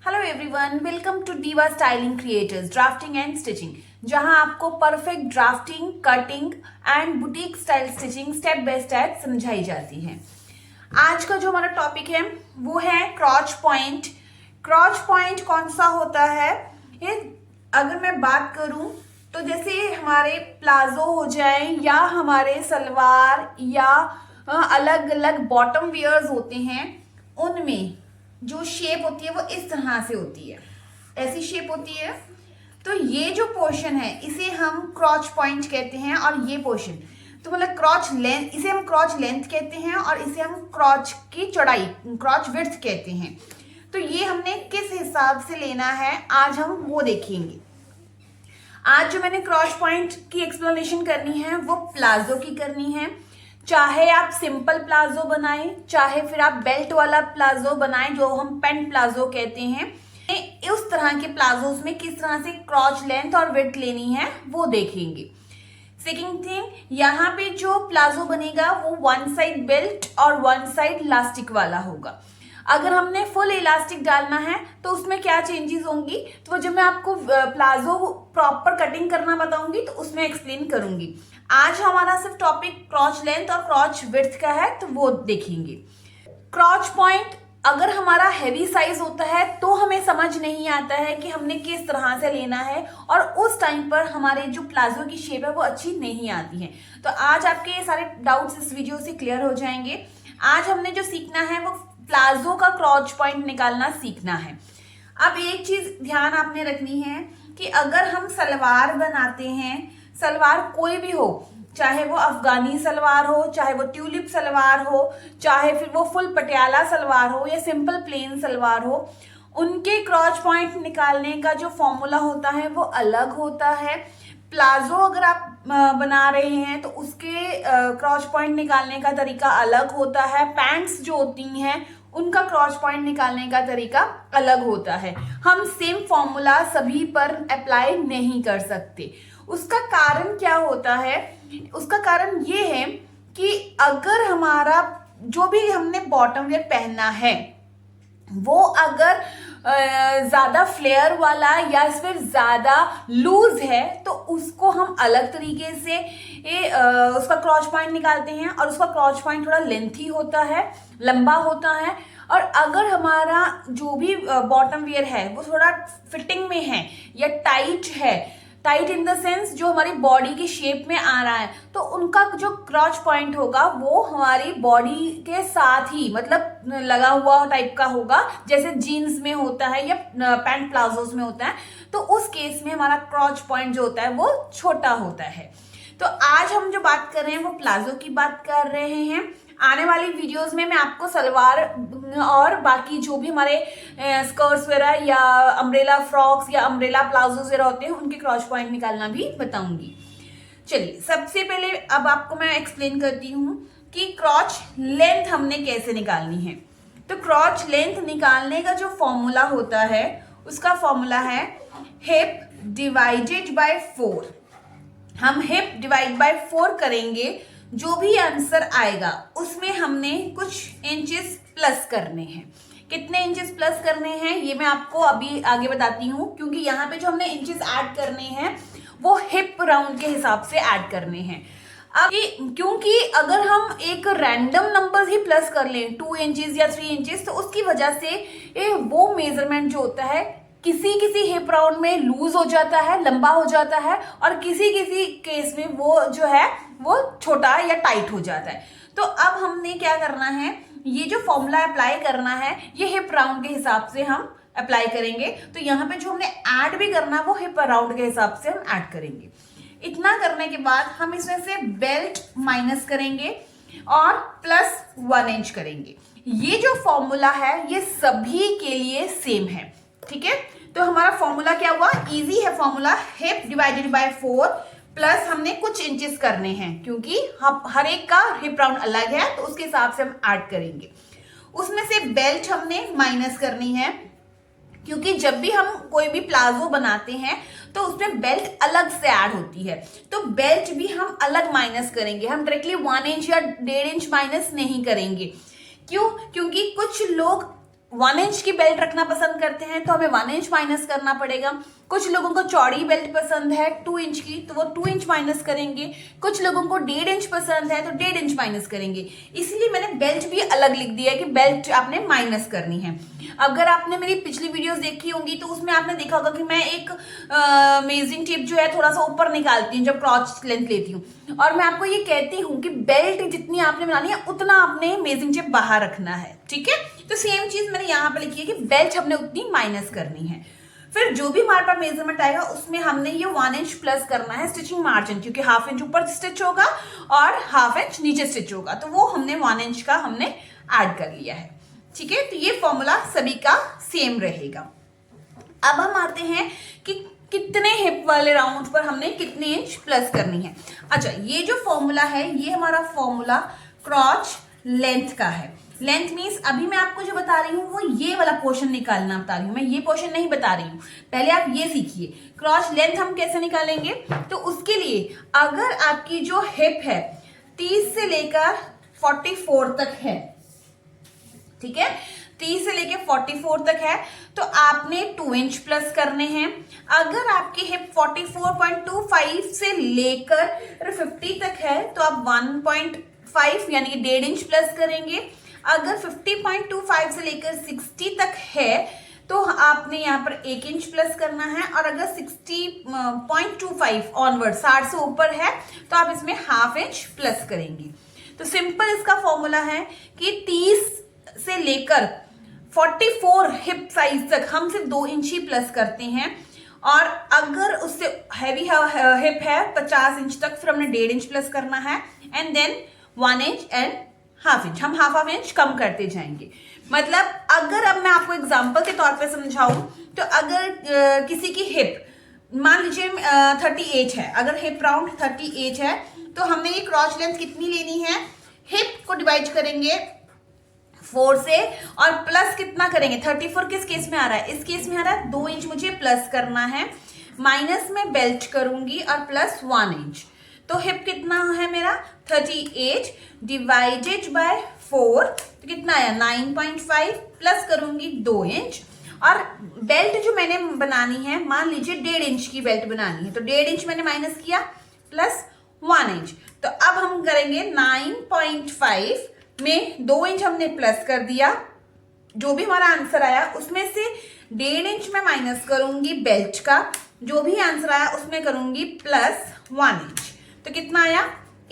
Hello everyone, welcome to दीवा styling creators drafting and stitching, जहां आपको perfect drafting, cutting and boutique style stitching step by step समझाई जाती है। आज का जो हमारा टॉपिक है वो है क्रॉच पॉइंट। क्रॉच पॉइंट कौन सा होता है? ये अगर मैं बात करूं तो जैसे हमारे प्लाजो हो जाए या हमारे सलवार या अलग अलग बॉटम वियर्स होते हैं, उनमें जो शेप होती है वो इस तरह से होती है, ऐसी शेप होती है। तो ये जो पोर्शन है इसे हम क्रॉच पॉइंट कहते हैं, और ये पोर्शन तो मतलब क्रॉच लेंथ, इसे हम क्रॉच लेंथ कहते हैं और इसे हम क्रॉच की चौड़ाई, क्रॉच विड्थ कहते हैं। तो ये हमने किस हिसाब से लेना है आज हम वो देखेंगे। आज जो मैंने क्रॉच पॉइंट की एक्सप्लेनेशन करनी है वो प्लाजो की करनी है। चाहे आप सिंपल प्लाजो बनाएं, चाहे फिर आप बेल्ट वाला प्लाजो बनाएं जो हम पेंट प्लाजो कहते हैं, उस तरह के प्लाजोस में किस तरह से क्रॉच लेंथ और विड्थ लेनी है वो देखेंगे। सेकंड थिंग, यहाँ पे जो प्लाजो बनेगा वो वन साइड बेल्ट और वन साइड इलास्टिक वाला होगा। अगर हमने फुल इलास्टिक डालना है तो उसमें क्या चेंजेस होंगी, तो जब मैं आपको प्लाजो प्रॉपर कटिंग करना बताऊंगी तो उसमें एक्सप्लेन करूंगी। आज हमारा सिर्फ टॉपिक क्रॉच लेंथ और क्रॉच विड्थ का है, तो वो देखेंगे। क्रॉच पॉइंट अगर हमारा हैवी साइज होता है तो हमें समझ नहीं आता है कि हमने किस तरह से लेना है, और उस टाइम पर हमारे जो प्लाजो की शेप है वो अच्छी नहीं आती है। तो आज आपके ये सारे डाउट्स इस वीडियो से क्लियर हो जाएंगे। आज हमने जो सीखना है वो प्लाजो का क्रॉच पॉइंट निकालना सीखना है। अब एक चीज ध्यान आपने रखनी है कि अगर हम सलवार बनाते हैं, सलवार कोई भी हो, चाहे वो अफगानी सलवार हो, चाहे वो ट्यूलिप सलवार हो, चाहे फिर वो फुल पटियाला सलवार हो या सिंपल प्लेन सलवार हो, उनके क्रॉच पॉइंट निकालने का जो फॉर्मूला होता है वो अलग होता है। प्लाजो अगर आप बना रहे हैं तो उसके क्रॉच पॉइंट निकालने का तरीका अलग होता है। पैंट्स जो होती हैं उनका क्रॉच पॉइंट निकालने का तरीका अलग होता है। हम सेम फॉर्मूला सभी पर अप्लाई नहीं कर सकते। उसका कारण क्या होता है? उसका कारण ये है कि अगर हमारा जो भी हमने बॉटम वेयर पहनना है वो अगर ज्यादा फ्लेयर वाला या फिर ज्यादा लूज है तो उसको हम अलग तरीके से उसका क्रॉच पॉइंट निकालते हैं, और उसका क्रॉच पॉइंट थोड़ा लेंथी होता है, लंबा होता है। और अगर हमारा जो भी बॉटम वेयर है वो थोड़ा फिटिंग में है या टाइट है, टाइट इन द सेंस जो हमारी बॉडी की शेप में आ रहा है, तो उनका जो क्रॉच पॉइंट होगा वो हमारी बॉडी के साथ ही मतलब लगा हुआ टाइप का होगा, जैसे जीन्स में होता है या पैंट प्लाजोस में होता है। तो उस केस में हमारा क्रॉच पॉइंट जो होता है वो छोटा होता है। तो आज हम जो बात कर रहे हैं वो प्लाजो की बात कर रहे हैं। आने वाली वीडियोस में मैं आपको सलवार और बाकी जो भी हमारे स्कर्ट्स वगैरह या अम्ब्रेला फ्रॉक्स या अम्ब्रेला प्लाजोस वगैरह होते हैं उनके क्रॉच पॉइंट निकालना भी बताऊंगी। चलिए, सबसे पहले अब आपको मैं एक्सप्लेन करती हूँ कि क्रॉच लेंथ हमने कैसे निकालनी है। तो क्रॉच लेंथ निकालने का जो फॉर्मूला होता है उसका फॉर्मूला है हिप डिवाइडेड बाय 4। हम हिप डिवाइड बाय 4 करेंगे, जो भी आंसर आएगा उसमें हमने कुछ इंचेस प्लस करने हैं। कितने इंचेस प्लस करने हैं ये मैं आपको अभी आगे बताती हूँ, क्योंकि यहाँ पे जो हमने इंचेस ऐड करने हैं वो हिप राउंड के हिसाब से ऐड करने हैं। अब क्योंकि अगर हम एक रैंडम नंबर ही प्लस कर लें 2 इंचेस या 3 इंचेस, तो उसकी वजह से वो मेजरमेंट जो होता है किसी किसी हिप राउंड में लूज हो जाता है, लंबा हो जाता है, और किसी किसी केस में वो जो है वो छोटा या टाइट हो जाता है। तो अब हमने क्या करना है, ये जो फॉर्मूला अप्लाई करना है ये हिप राउंड के हिसाब से हम अप्लाई करेंगे। तो यहाँ पे जो हमने ऐड भी करना है वो हिप राउंड के हिसाब से हम ऐड करेंगे। इतना करने के बाद हम इसमें से बेल्ट माइनस करेंगे और प्लस 1 इंच करेंगे। ये जो फॉर्मूला है ये सभी के लिए सेम है, ठीक है। तो हमारा फॉर्मूला क्या हुआ? इजी है formula, hip divided by 4 plus हमने कुछ इंचेस करने हैं, क्योंकि हम हर एक का हिप राउंड अलग है तो उसके हिसाब से हम ऐड करेंगे। उसमें से बेल्ट हमने माइनस करनी है, क्योंकि जब भी हम कोई भी प्लाजो बनाते हैं तो उसमें बेल्ट अलग से ऐड होती है, तो बेल्ट भी हम अलग माइनस करेंगे। हम डायरेक्टली 1 इंच या 1.5 इंच माइनस नहीं करेंगे। क्यों? क्योंकि कुछ लोग 1 इंच की बेल्ट रखना पसंद करते हैं तो हमें 1 इंच माइनस करना पड़ेगा। कुछ लोगों को चौड़ी बेल्ट पसंद है 2 इंच की, तो वो 2 इंच माइनस करेंगे। कुछ लोगों को 1.5 इंच पसंद है तो 1.5 इंच माइनस करेंगे। इसीलिए मैंने बेल्ट भी अलग लिख दिया है कि बेल्ट आपने माइनस करनी है। अगर आपने मेरी पिछली वीडियोस देखी होंगी तो उसमें आपने देखा होगा कि मैं एक मेजरिंग टेप जो है थोड़ा सा ऊपर निकालती हूँ जब क्रॉच लेंथ लेती हूँ, और मैं आपको ये कहती हूँ कि बेल्ट जितनी आपने बनानी है उतना आपने मेजरिंग टेप बाहर रखना है, ठीक है। तो सेम चीज मैंने यहाँ पे लिखी है कि बेल्ट हमने उतनी माइनस करनी है। फिर जो भी हमारे पास मेजरमेंट आएगा उसमें हमने ये 1 इंच प्लस करना है स्टिचिंग मार्जिन, क्योंकि 1/2 इंच ऊपर स्टिच होगा और 1/2 इंच नीचे स्टिच होगा, तो वो हमने 1 इंच का हमने ऐड कर लिया है, ठीक है। तो ये फॉर्मूला सभी का सेम रहेगा। अब हम आते हैं कि कितने हिप वाले राउंड पर हमने कितने इंच प्लस करनी है। अच्छा, ये जो फॉर्मूला है ये हमारा फॉर्मूला क्रॉच लेंथ का है। लेंथ मीन्स अभी मैं आपको जो बता रही हूँ वो ये वाला पोर्शन निकालना बता रही हूँ, मैं ये पोर्शन नहीं बता रही हूँ। पहले आप ये सीखिए क्रॉच लेंथ हम कैसे निकालेंगे। तो उसके लिए अगर आपकी जो हिप है 30 से लेकर 44 तक है, ठीक है, 30 से लेके 44 तक है, तो आपने 2 इंच प्लस करने हैं। अगर आपकी हिप 44.25 से लेकर 50 तक है तो आप 1.5 यानी कि 1.5 इंच प्लस करेंगे। अगर 50.25 से लेकर 60 तक है तो आपने यहाँ पर 1 इंच प्लस करना है। और अगर 60.25 ऑनवर्ड 60 से ऊपर है तो आप इसमें 1/2 इंच प्लस करेंगे। तो सिंपल इसका फॉर्मूला है कि 30 से लेकर 44 हिप साइज तक हम सिर्फ 2 इंच ही प्लस करते हैं, और अगर उससे हैवी हिप है 50 इंच तक फिर हमने 1.5 इंच प्लस करना है, and then 1 inch and 1/2 inch, हम 1/2 इंच कम करते जाएंगे। मतलब अगर अब मैं आपको एग्जांपल के तौर पे समझाऊं तो अगर किसी की हिप मान लीजिए 38 है, अगर हिप राउंड 38 है तो हमने ये क्रॉच लेंथ कितनी लेनी है, हिप को डिवाइड करेंगे 4 से और प्लस कितना करेंगे 34 किस केस में आ रहा है, इस केस में आ रहा है 2 इंच मुझे प्लस करना है, माइनस में बेल्ट करूंगी और प्लस 1 इंच। तो हिप कितना है मेरा 38 डिवाइडेड बाय 4 तो कितना आया 9.5 प्लस करूंगी 2 इंच। और बेल्ट जो मैंने बनानी है मान लीजिए 1.5 इंच की बेल्ट बनानी है तो 1.5 इंच मैंने माइनस किया प्लस 1 इंच। तो अब हम करेंगे 9.5 में 2 इंच हमने प्लस कर दिया, जो भी हमारा आंसर आया उसमें से 1.5 इंच में माइनस करूंगी बेल्ट का, जो भी आंसर आया उसमें करूंगी प्लस 1 इंच, तो कितना आया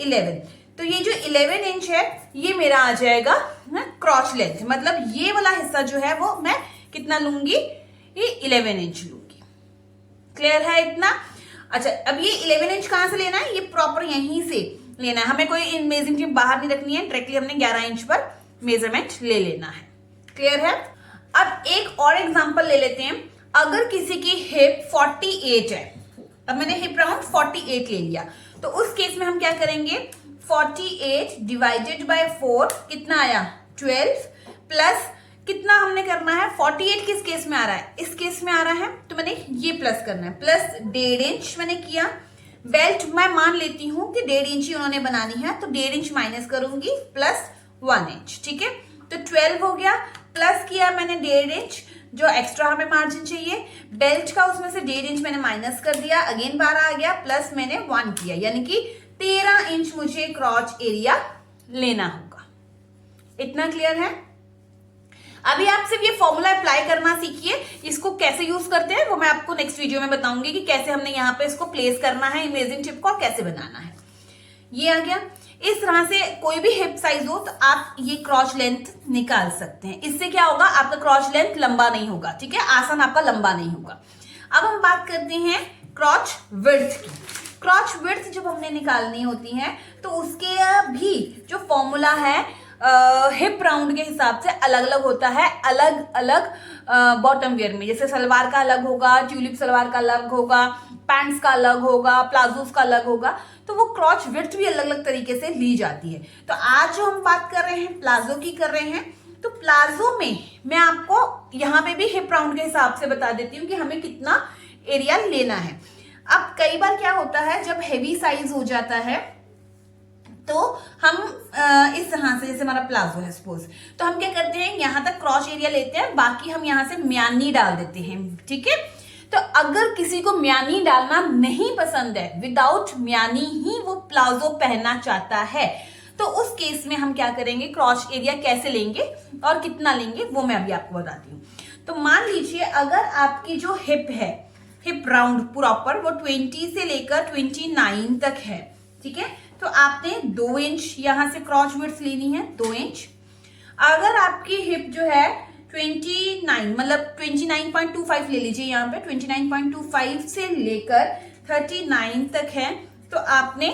11। तो ये जो 11 इंच है ये मेरा आ जाएगा ना क्रॉच लेंथ, मतलब ये वाला हिस्सा जो है वो मैं कितना लूंगी, ये 11 इंच लूंगी। क्लियर है इतना। अच्छा, अब ये 11 इंच कहां से लेना है, ये प्रॉपर यहीं से लेना है, हमें कोई मेजरिंग टेप बाहर नहीं रखनी है, डायरेक्टली हमने 11 इंच पर मेजरमेंट ले लेना है। क्लियर है। अब एक और एग्जांपल ले लेते हैं। अगर किसी की हिप 48 है, अब मैंने हिप राउंड 48 ले लिया, तो उस केस में हम क्या करेंगे 48 डिवाइडेड बाय 4 कितना आया 12 प्लस कितना हमने करना है 48 किस केस में आ रहा है, इस केस में आ रहा है, तो मैंने ये प्लस करना है, प्लस 1.5 इंच मैंने किया। बेल्ट मैं मान लेती हूं कि 1.5 इंच ही उन्होंने बनानी है तो 1.5 इंच माइनस करूंगी प्लस 1 इंच, ठीक है। तो 12 हो गया, प्लस किया मैंने 1.5 इंच जो एक्स्ट्रा हमें मार्जिन चाहिए, बेल्ट का उसमें से 1.5 इंच मैंने माइनस कर दिया, अगेन 12 आ गया, प्लस मैंने 1 किया, यानी कि 13 इंच मुझे क्रॉच एरिया लेना होगा। इतना क्लियर है। अभी आप सिर्फ ये फॉर्मूला अप्लाई करना सीखिए, इसको कैसे यूज करते हैं वो मैं आपको नेक्स्ट वीडियो में बताऊंगी कि कैसे हमने यहाँ पे इसको प्लेस करना है इमेजिंग टिप को और कैसे बनाना है। ये आ गया। इस तरह से कोई भी हिप साइज हो तो आप ये क्रॉच लेंथ निकाल सकते हैं। इससे क्या होगा, आपका क्रॉच लेंथ लंबा नहीं होगा, ठीक है, आसन आपका लंबा नहीं होगा। अब हम बात करते हैं क्रॉच विड्थ की। क्रॉच विड्थ जब हमने निकालनी होती है तो उसके भी जो फॉर्मूला है हिप राउंड के हिसाब से अलग अलग होता है, अलग अलग बॉटम वेयर में। जैसे सलवार का अलग होगा, ट्यूलिप सलवार का अलग होगा, पैंट्स का अलग होगा, प्लाजोस का अलग होगा, तो वो क्रॉच विड्थ भी अलग अलग तरीके से ली जाती है। तो आज जो हम बात कर रहे हैं प्लाजो की कर रहे हैं, तो प्लाजो में मैं आपको यहाँ पे भी हिप राउंड के हिसाब से बता देती हूँ कि हमें कितना एरिया लेना है। अब कई बार क्या होता है जब हेवी साइज हो जाता है तो हम इस तरह से, जैसे हमारा प्लाजो है सपोज, तो हम क्या करते हैं, यहाँ तक क्रॉच एरिया लेते हैं, बाकी हम यहाँ से म्यानी डाल देते हैं। ठीक है, तो अगर किसी को म्यानी डालना नहीं पसंद है, विदाउट म्यानी ही वो प्लाजो पहनना चाहता है, तो उस केस में हम क्या करेंगे, क्रॉच एरिया कैसे लेंगे और कितना लेंगे वो मैं अभी आपको बताती हूँ। तो मान लीजिए अगर आपकी जो हिप है, हिप राउंड प्रॉपर वो 20 से लेकर 29 तक है, ठीक है, तो आपने 2 इंच यहां से क्रॉच विड्थ लेनी है, 2 इंच। अगर आपकी हिप जो है 29 मतलब 29.25 ले लीजिए, यहाँ पे 29.25 से लेकर 39 तक है, तो आपने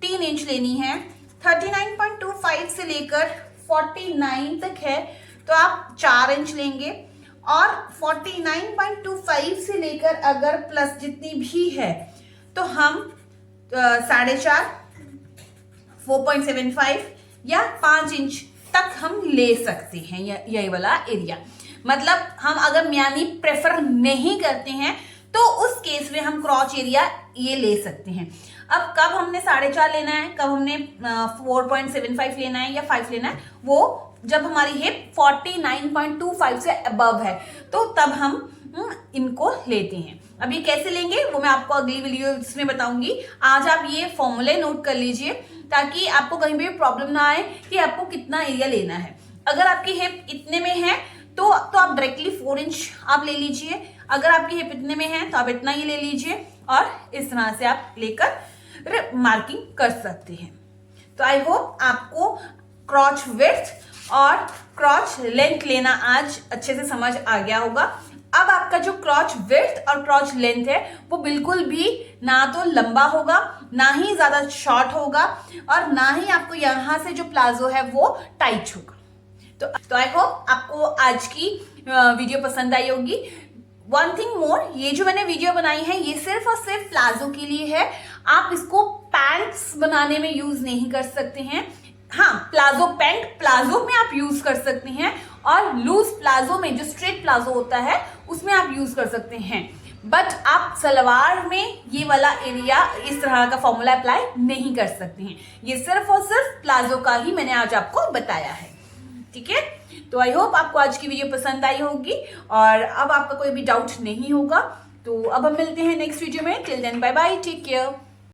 3 इंच लेनी है। 39.25 से लेकर 49 तक है, तो आप 4 इंच लेंगे। और 49.25 से लेकर अगर प्लस जितनी भी है, तो हम 4.5, 4.75 या 5 इंच तक हम ले सकते हैं यही वाला एरिया। मतलब हम अगर म्यानी प्रेफर नहीं करते हैं तो उस केस में हम क्रॉच एरिया ये ले सकते हैं। अब कब हमने 4.5 लेना है, कब हमने 4.75 लेना है या 5 लेना है, वो जब हमारी हिप 49.25 से अबव है, तो तब हम इनको लेते हैं। अब ये कैसे लेंगे वो मैं आपको अगली वीडियो में बताऊंगी। आज आप ये फॉर्मूले नोट कर लीजिए ताकि आपको कहीं भी प्रॉब्लम ना आए कि आपको कितना एरिया लेना है। अगर आपकी हिप इतने में है तो आप डायरेक्टली 4 इंच आप ले लीजिए। अगर आपकी हिप इतने में है तो आप इतना ही ले लीजिए और इस तरह से आप लेकर मार्किंग कर सकते हैं। तो आई होप आपको क्रॉच विड्थ और क्रॉच लेंथ लेना आज अच्छे से समझ आ गया होगा। अब आपका जो क्रॉच विड्थ और क्रॉच लेंथ है वो बिल्कुल भी ना तो लंबा होगा, ना ही ज्यादा शॉर्ट होगा, और ना ही आपको यहां से जो प्लाजो है वो टाइट होगा। तो आई होप आपको आज की वीडियो पसंद आई होगी। वन थिंग मोर, ये जो मैंने वीडियो बनाई है ये सिर्फ और सिर्फ प्लाजो के लिए है। आप इसको पैंट्स बनाने में यूज नहीं कर सकते हैं। हाँ, प्लाजो पैंट प्लाजो में आप यूज कर सकते हैं, और लूज प्लाजो में जो स्ट्रेट प्लाजो होता है उसमें आप यूज कर सकते हैं। बट आप सलवार में ये वाला एरिया इस तरह का फॉर्मूला अप्लाई नहीं कर सकते हैं। ये सिर्फ और सिर्फ प्लाजो का ही मैंने आज आपको बताया है। ठीक है, तो आई होप आपको आज की वीडियो पसंद आई होगी और अब आपका कोई भी डाउट नहीं होगा। तो अब हम मिलते हैं नेक्स्ट वीडियो में। Till then bye bye, take care.